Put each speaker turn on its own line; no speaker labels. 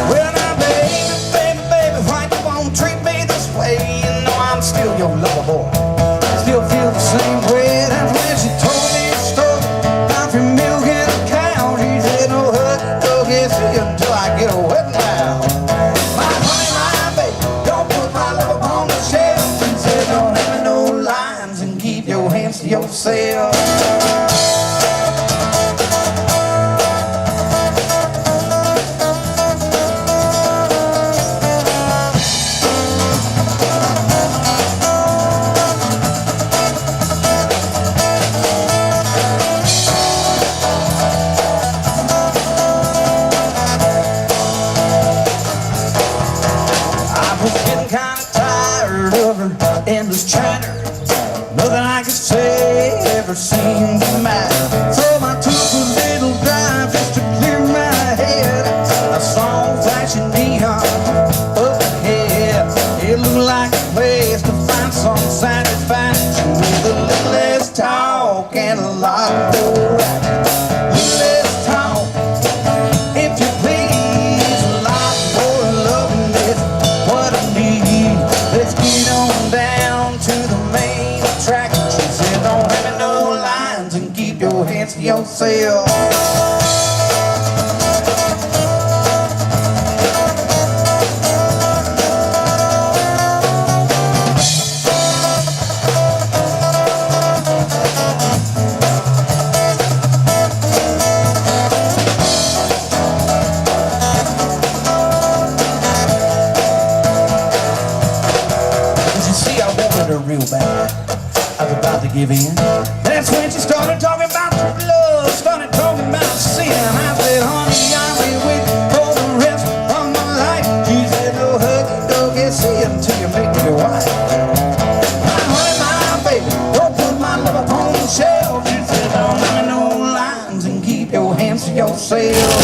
Well, now, baby, why you won't treat me this way? You know I'm still your lover boy. Still feel the same way. That's when she told me a story about your milk and a cow. She said, no hug, don't get see until I get a wet now. My honey, my baby, don't put my love upon the shelf. She said, don't have me no lines and keep your hands to yourself. Kinda tired of her endless chatter. Nothing I could say ever seemed to matter. So I took a little drive just to clear my head. I saw flashing neon up ahead. It looked like a place to find some satisfaction with a little less talk and a lot more action. A little less talk, if you please, a lot more loving is what I need. Let's get on down to the main attraction. She said, don't have me no lines and keep your hands to yourself. Real bad. I was about to give in. That's when she started talking about love, started talking about sin. I said, honey, I'll be with you for the rest of my life. She said, no hug, don't get see until you make me your wife. My honey, my baby, don't put my love upon the shelf. She said, don't have me no lines and keep your hands to yourself.